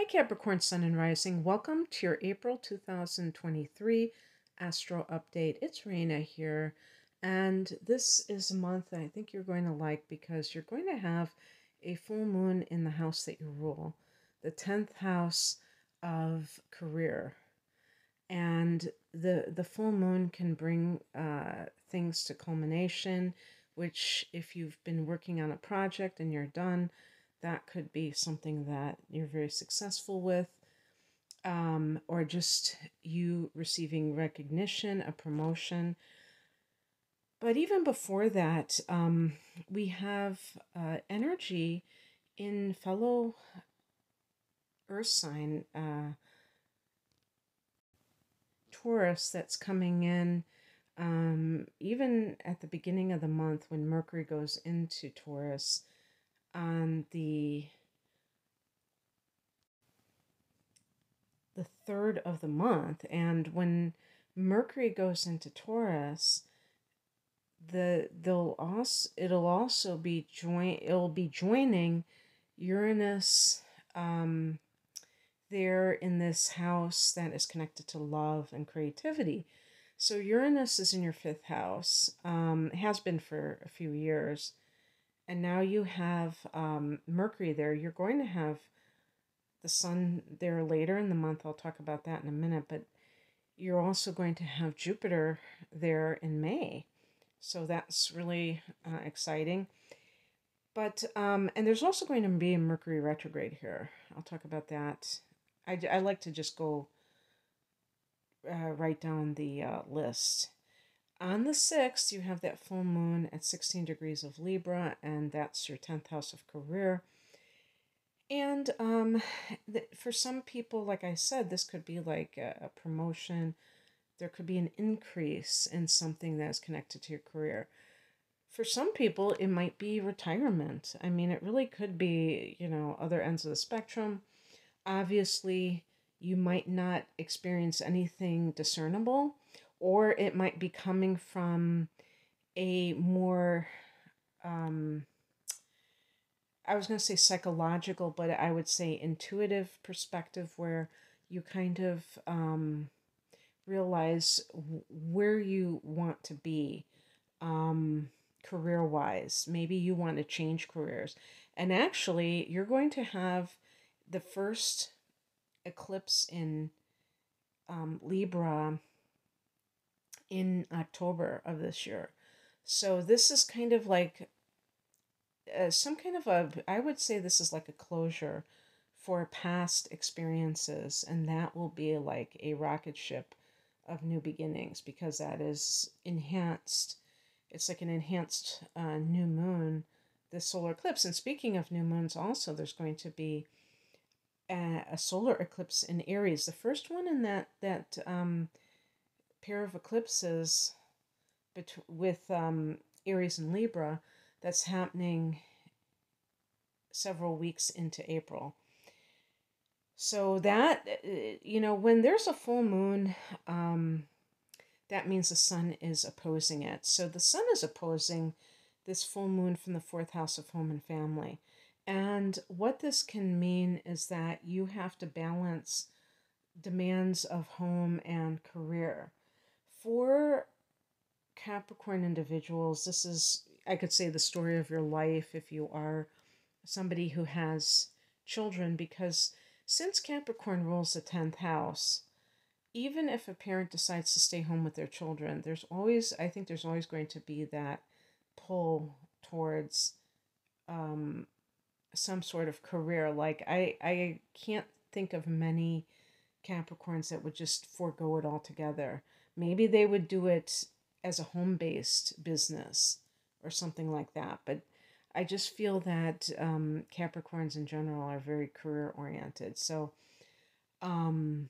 Hi, Capricorn Sun and Rising. Welcome to your April 2023 Astro Update. It's Raina here, and this is a month that I think you're going to like because you're going to have a full moon in the house that you rule, the 10th house of career. And the full moon can bring things to culmination, which if you've been working on a project and you're done, that could be something that you're very successful with, or just you receiving recognition, a promotion. But even before that, we have energy in fellow Earth sign Taurus that's coming in. Even at the beginning of the month when Mercury goes into Taurus on the third of the month, and when Mercury goes into Taurus, it'll also be joining Uranus there in this house that is connected to love and creativity. So Uranus is in your fifth house. It has been for a few years. And now you have Mercury there. You're going to have the sun there later in the month. I'll talk about that in a minute. But you're also going to have Jupiter there in May. So that's really exciting. But, and there's also going to be a Mercury retrograde here. I'll talk about that. I like to just go write down the list. On the 6th, you have that full moon at 16 degrees of Libra, and that's your 10th house of career. And for some people, like I said, this could be like a promotion. There could be an increase in something that's connected to your career. For some people, it might be retirement. I mean, it really could be, other ends of the spectrum. Obviously, you might not experience anything discernible, or it might be coming from a more, I was going to say psychological, but I would say intuitive perspective where you kind of realize where you want to be career-wise. Maybe you want to change careers. And actually, you're going to have the first eclipse in Libra in October of this year. So this is kind of like some kind of I would say this is like a closure for past experiences, and that will be like a rocket ship of new beginnings because that is enhanced. It's like an enhanced new moon, this solar eclipse. And speaking of new moons, also there's going to be a solar eclipse in Aries, the first one in that pair of eclipses with Aries and Libra that's happening several weeks into April. So that, when there's a full moon, that means the sun is opposing it. So the sun is opposing this full moon from the fourth house of home and family. And what this can mean is that you have to balance demands of home and career. For Capricorn individuals, this is, I could say, the story of your life if you are somebody who has children, because since Capricorn rules the 10th house, even if a parent decides to stay home with their children, I think there's always going to be that pull towards some sort of career. Like I can't think of many Capricorns that would just forego it altogether. Maybe they would do it as a home-based business or something like that. But I just feel that Capricorns in general are very career-oriented. So it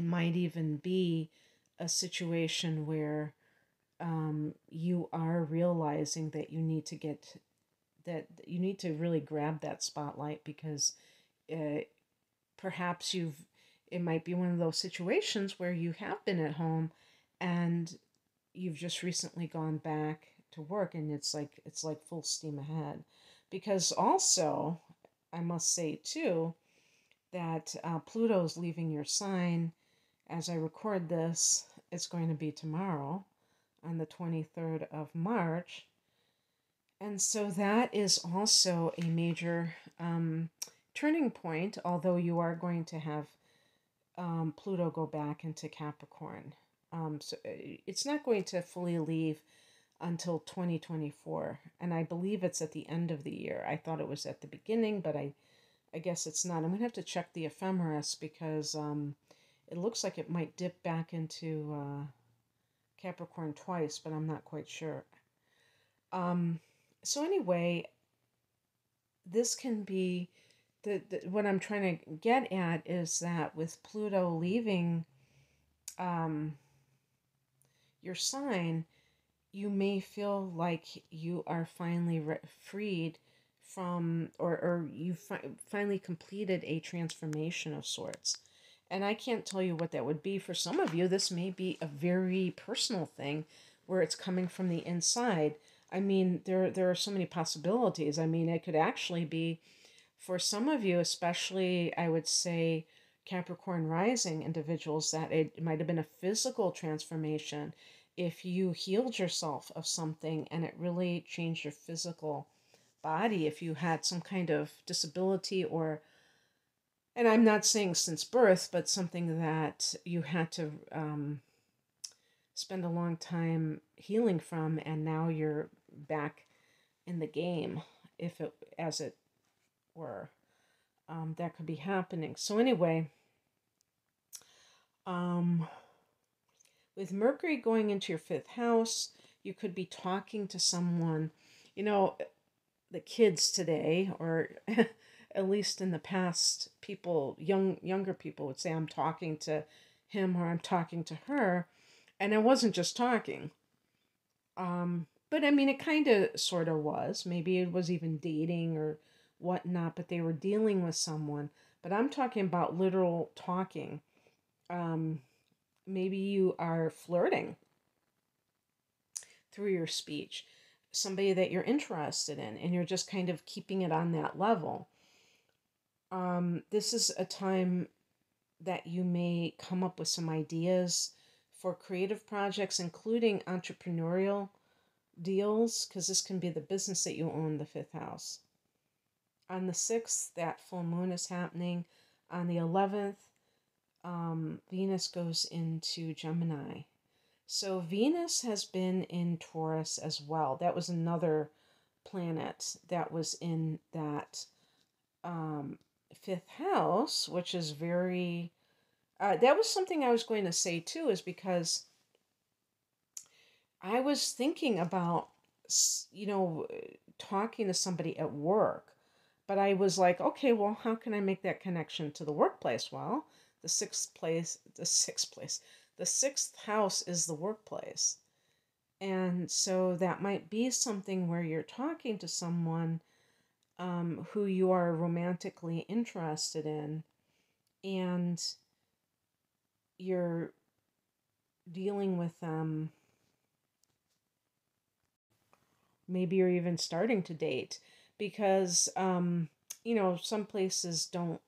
might even be a situation where you are realizing that you need to really grab that spotlight because perhaps it might be one of those situations where you have been at home and you've just recently gone back to work and it's like full steam ahead. Because also I must say too that Pluto's leaving your sign as I record this. It's going to be tomorrow on the 23rd of March. And so that is also a major turning point, although you are going to have Pluto go back into Capricorn. So it's not going to fully leave until 2024. And I believe it's at the end of the year. I thought it was at the beginning, but I guess it's not. I'm going to have to check the ephemeris because it looks like it might dip back into Capricorn twice, but I'm not quite sure. So anyway, this can be what I'm trying to get at is that with Pluto leaving your sign, you may feel like you are finally freed from, or you finally completed a transformation of sorts. And I can't tell you what that would be. For some of you, this may be a very personal thing where it's coming from the inside. I mean, there are so many possibilities. I mean, it could actually be, for some of you, especially, I would say, Capricorn rising individuals, that it might have been a physical transformation if you healed yourself of something and it really changed your physical body. If you had some kind of disability, or, and I'm not saying since birth, but something that you had to spend a long time healing from, and now you're back in the game, if it, as it were. That could be happening. So anyway, with Mercury going into your fifth house, you could be talking to someone. You know, the kids today, or at least in the past, younger people would say, I'm talking to him or I'm talking to her. And it wasn't just talking. But I mean, it kind of sort of was. Maybe it was even dating or whatnot, but they were dealing with someone. But I'm talking about literal talking. Maybe you are flirting through your speech, somebody that you're interested in, and you're just kind of keeping it on that level. This is a time that you may come up with some ideas for creative projects, including entrepreneurial deals, because this can be the business that you own, the fifth house. On the 6th, that full moon is happening. On the 11th, Venus goes into Gemini. So Venus has been in Taurus as well. That was another planet that was in that fifth house, which is very... that was something I was going to say too, is because I was thinking about, talking to somebody at work, but I was like, okay, well, how can I make that connection to the workplace? Well, the sixth house is the workplace. And so that might be something where you're talking to someone who you are romantically interested in, and you're dealing with them. Maybe you're even starting to date, because, some places don't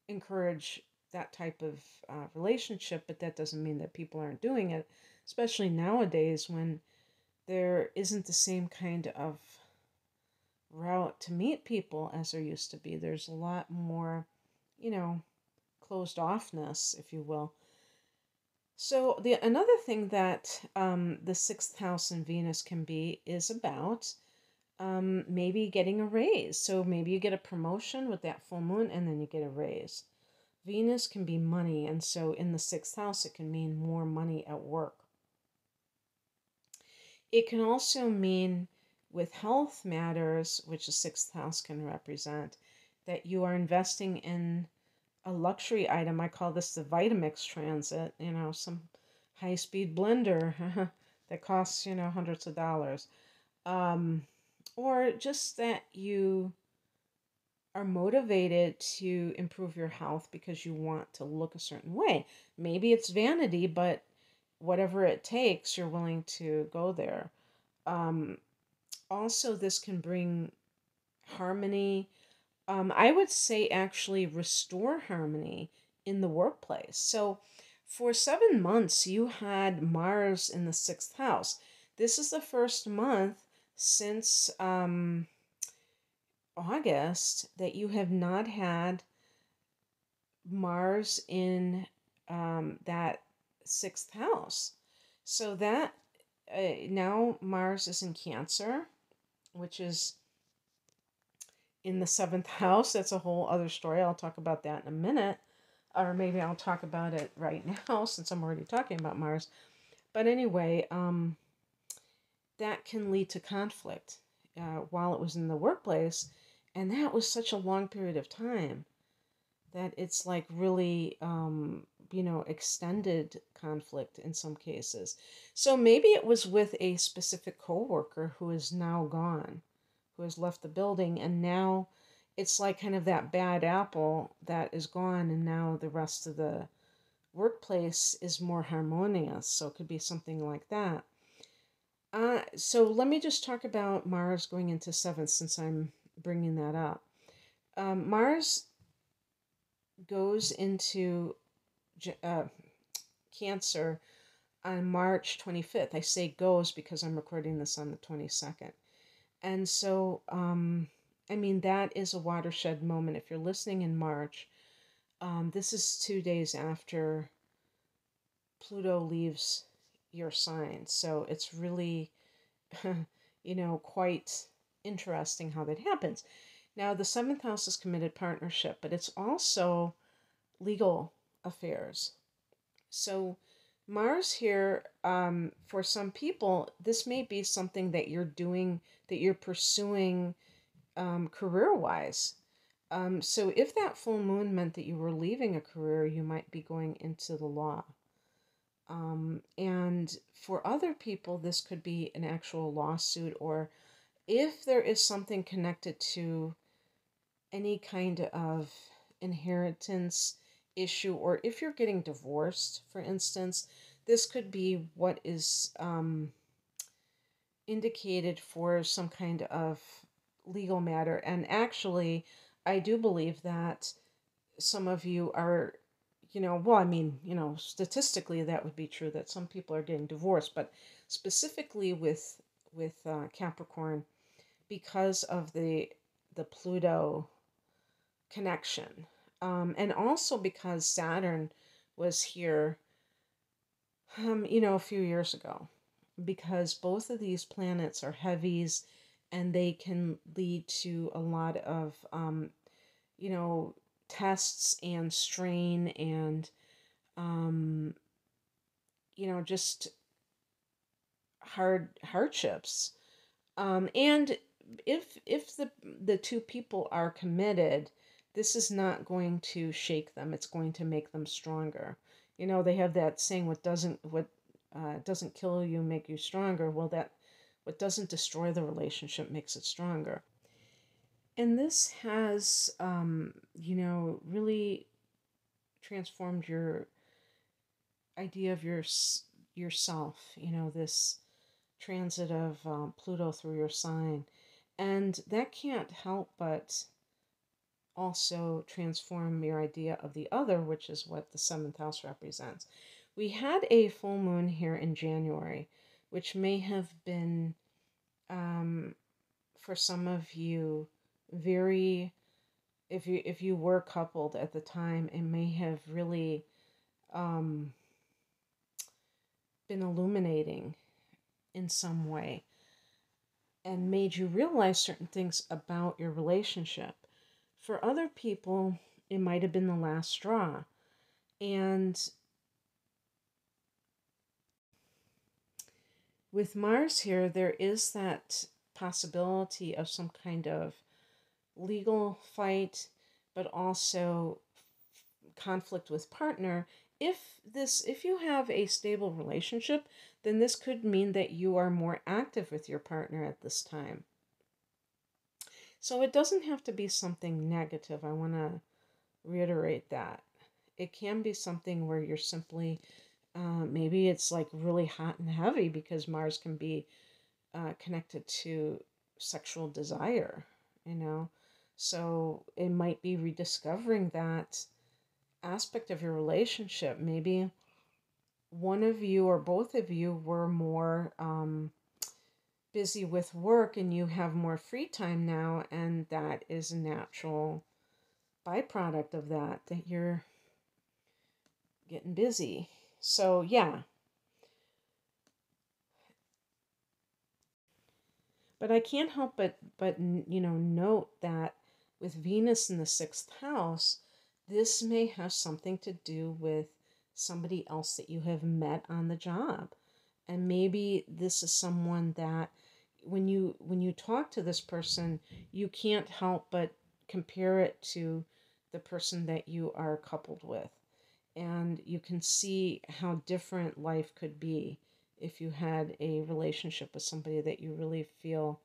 encourage that type of relationship, but that doesn't mean that people aren't doing it, especially nowadays when there isn't the same kind of route to meet people as there used to be. There's a lot more, closed offness, if you will. So another thing that the sixth house in Venus can be is about maybe getting a raise. So maybe you get a promotion with that full moon and then you get a raise. Venus can be money, and so in the sixth house it can mean more money at work. It can also mean, with health matters, which the sixth house can represent, that you are investing in a luxury item. I call this the Vitamix transit, some high-speed blender that costs, hundreds of dollars. Or just that you are motivated to improve your health because you want to look a certain way. Maybe it's vanity, but whatever it takes, you're willing to go there. Also, this can bring harmony, I would say actually restore harmony in the workplace. So for 7 months, you had Mars in the sixth house. This is the first month since August that you have not had Mars in that sixth house. So that now Mars is in Cancer, which is in the seventh house. That's a whole other story. I'll talk about that in a minute. Or maybe I'll talk about it right now since I'm already talking about Mars. But anyway, that can lead to conflict while it was in the workplace. And that was such a long period of time that it's like really, extended conflict in some cases. So maybe it was with a specific coworker who is now gone, who has left the building, and now it's like kind of that bad apple that is gone, and now the rest of the workplace is more harmonious. So it could be something like that. So let me just talk about Mars going into seventh since I'm bringing that up. Mars goes into uh, Cancer on March 25th. I say goes because I'm recording this on the 22nd. And so, I mean, that is a watershed moment. If you're listening in March, this is 2 days after Pluto leaves your sign. So it's really, quite interesting how that happens. Now, the seventh house is committed partnership, but it's also legal affairs. So, Mars here, for some people, this may be something that you're doing, that you're pursuing career wise. So, if that full moon meant that you were leaving a career, you might be going into the law. And for other people, this could be an actual lawsuit, or if there is something connected to any kind of inheritance issue, or if you're getting divorced, for instance, this could be what is indicated for some kind of legal matter. And actually, I do believe that some of you are, well, I mean, statistically that would be true that some people are getting divorced, but specifically with Capricorn, because of the Pluto connection, and also because Saturn was here, a few years ago, because both of these planets are heavies, and they can lead to a lot of, you know, tests and strain and, um, just hardships. And if the two people are committed, this is not going to shake them. It's going to make them stronger. They have that saying, what doesn't kill you make you stronger. Well, that what doesn't destroy the relationship makes it stronger. And this has, really transformed your idea of yourself. This transit of Pluto through your sign. And that can't help but also transform your idea of the other, which is what the seventh house represents. We had a full moon here in January, which may have been, for some of you, very, if you were coupled at the time, it may have really um, been illuminating in some way and made you realize certain things about your relationship. For other people, it might have been the last straw. And with Mars here, there is that possibility of some kind of legal fight, but also conflict with partner. If you have a stable relationship, then this could mean that you are more active with your partner at this time. So it doesn't have to be something negative. I want to reiterate that. It can be something where you're simply, maybe it's like really hot and heavy because Mars can be connected to sexual desire, you know. So it might be rediscovering that aspect of your relationship. Maybe one of you or both of you were more busy with work and you have more free time now, and that is a natural byproduct of that, that you're getting busy. So, yeah. But I can't help but note that with Venus in the sixth house, this may have something to do with somebody else that you have met on the job. And maybe this is someone that when you talk to this person, you can't help but compare it to the person that you are coupled with. And you can see how different life could be if you had a relationship with somebody that you really feel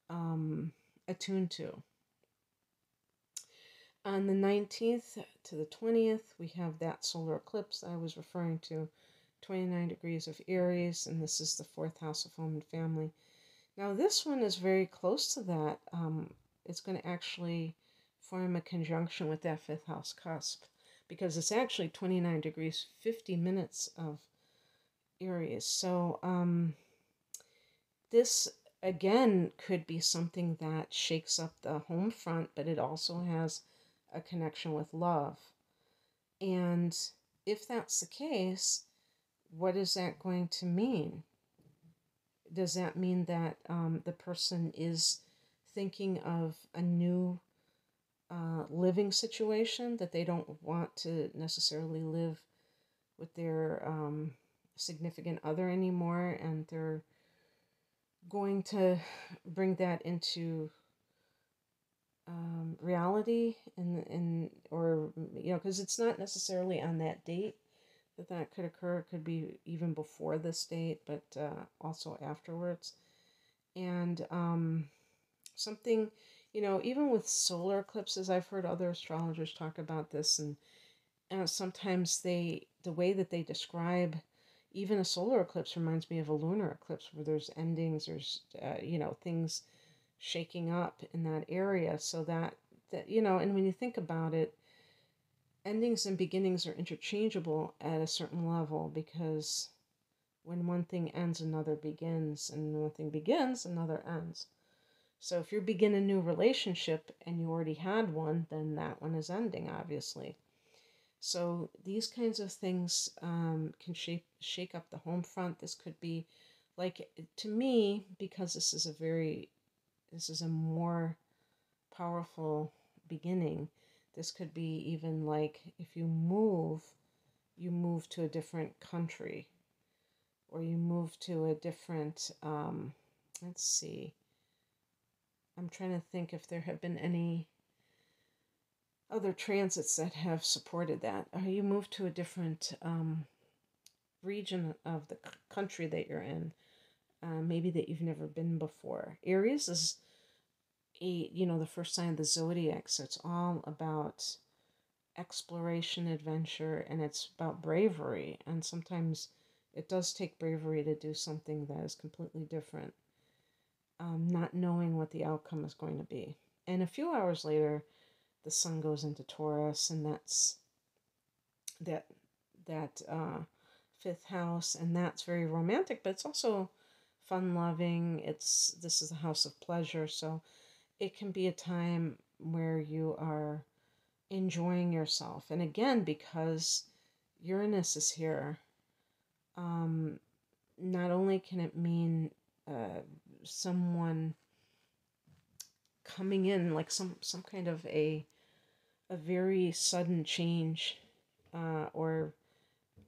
um, attuned to. On the 19th to the 20th, we have that solar eclipse I was referring to, 29 degrees of Aries, and this is the fourth house of home and family. Now, this one is very close to that. It's going to actually form a conjunction with that fifth house cusp, because it's actually 29 degrees, 50 minutes of Aries. So, this again could be something that shakes up the home front, but it also has a connection with love. And if that's the case, what is that going to mean? Does that mean that the person is thinking of a new living situation, that they don't want to necessarily live with their significant other anymore, and they're going to bring that into reality, or because it's not necessarily on that date that could occur. It could be even before this date, but also afterwards. And something, even with solar eclipses, I've heard other astrologers talk about this, and sometimes the way that they describe even a solar eclipse reminds me of a lunar eclipse, where there's endings, there's things shaking up in that area, so that and when you think about it, endings and beginnings are interchangeable at a certain level, because when one thing ends, another begins, and when one thing begins, another ends. So if you begin a new relationship and you already had one, then that one is ending, obviously. So these kinds of things can shake up the home front. This could be, like, to me, because this is a more powerful beginning. This could be even like if you move to a different country, or you move to a different, let's see, I'm trying to think if there have been any other transits that have supported that. Or you move to a different region of the country that you're in, maybe that you've never been before. Aries is the first sign of the zodiac, so it's all about exploration, adventure, and it's about bravery. And sometimes it does take bravery to do something that is completely different, not knowing what the outcome is going to be. And a few hours later, the sun goes into Taurus, and that's that fifth house, and that's very romantic, but it's also fun loving. This is a house of pleasure, so it can be a time where you are enjoying yourself. And again, because Uranus is here, not only can it mean someone coming in, like some kind of a very sudden change, or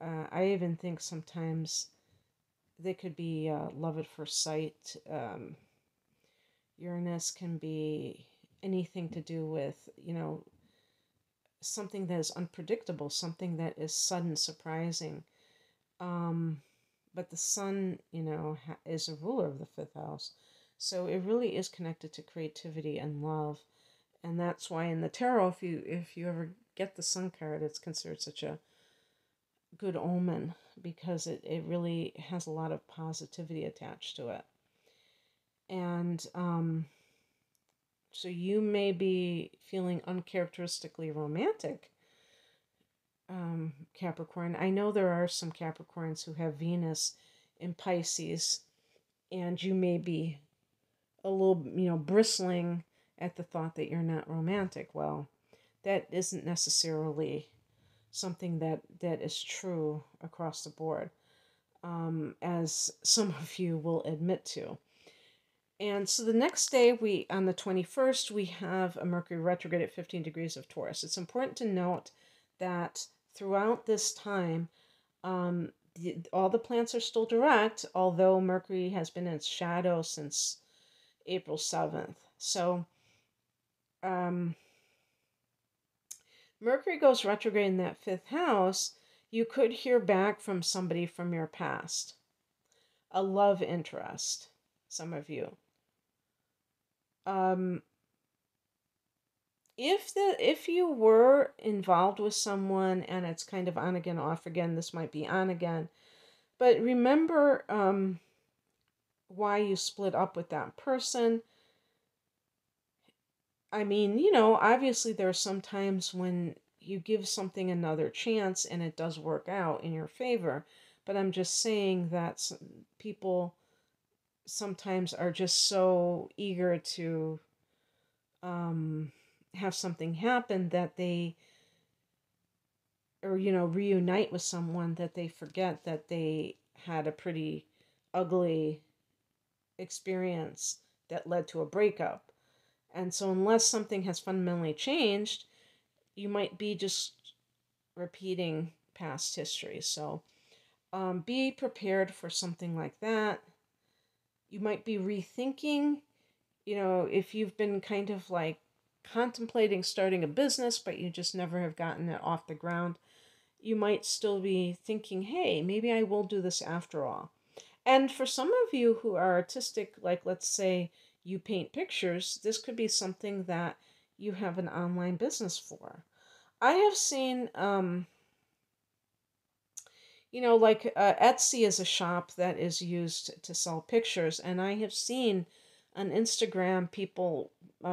I even think sometimes they could be love at first sight. Uranus can be anything to do with, something that is unpredictable, something that is sudden, surprising. But the sun, is a ruler of the fifth house. So it really is connected to creativity and love. And that's why in the tarot, if you ever get the sun card, it's considered such a good omen, because it really has a lot of positivity attached to it. And So you may be feeling uncharacteristically romantic, Capricorn. I know there are some Capricorns who have Venus in Pisces, and you may be a little, bristling at the thought that you're not romantic. Well, that isn't necessarily something that is true across the board, as some of you will admit to. And so the next day, on the 21st, we have a Mercury retrograde at 15 degrees of Taurus. It's important to note that throughout this time, all the planets are still direct, although Mercury has been in its shadow since April 7th. So Mercury goes retrograde in that fifth house. You could hear back from somebody from your past, a love interest, some of you. If you were involved with someone and it's kind of on again, off again, this might be on again. But remember why you split up with that person. I mean, obviously there are some times when you give something another chance and it does work out in your favor. But I'm just saying that people sometimes are just so eager to have something happen that they, or reunite with someone, that they forget that they had a pretty ugly experience that led to a breakup. And so unless something has fundamentally changed, you might be just repeating past history. So be prepared for something like that. You might be rethinking, if you've been kind of like contemplating starting a business, but you just never have gotten it off the ground. You might still be thinking, hey, maybe I will do this after all. And for some of you who are artistic, like let's say you paint pictures, this could be something that you have an online business for. I have seen, Etsy is a shop that is used to sell pictures, and I have seen on Instagram people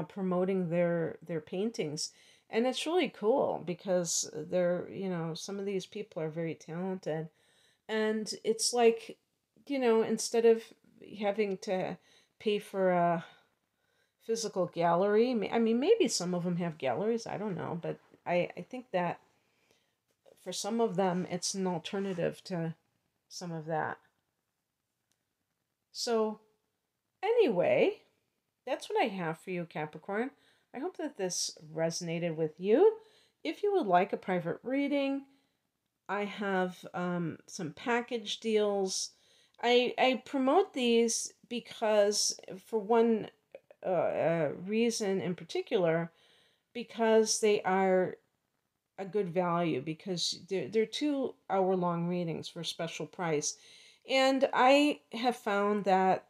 promoting their paintings, and it's really cool because they're, some of these people are very talented, and it's like, instead of having to pay for a physical gallery, I mean, maybe some of them have galleries, I don't know, but I think that for some of them, it's an alternative to some of that. So, anyway, that's what I have for you, Capricorn. I hope that this resonated with you. If you would like a private reading, I have some package deals. I promote these because, for one reason in particular, because they are a good value, because they're 2-hour-long readings for a special price. And I have found that,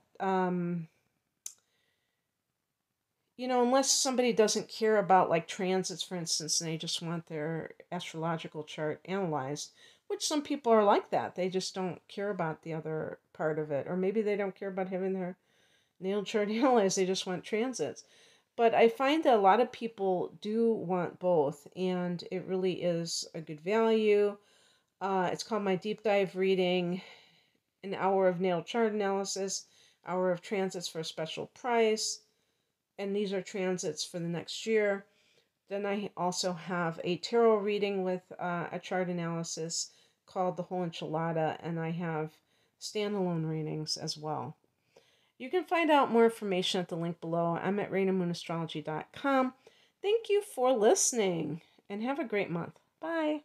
unless somebody doesn't care about like transits, for instance, and they just want their astrological chart analyzed, which some people are like that. They just don't care about the other part of it. Or maybe they don't care about having their natal chart analyzed. They just want transits. But I find that a lot of people do want both, and it really is a good value. It's called my deep dive reading, an hour of natal chart analysis, hour of transits for a special price, and these are transits for the next year. Then I also have a tarot reading with a chart analysis called the whole enchilada, and I have standalone readings as well. You can find out more information at the link below. I'm at RainaMoonAstrology.com. Thank you for listening, and have a great month. Bye.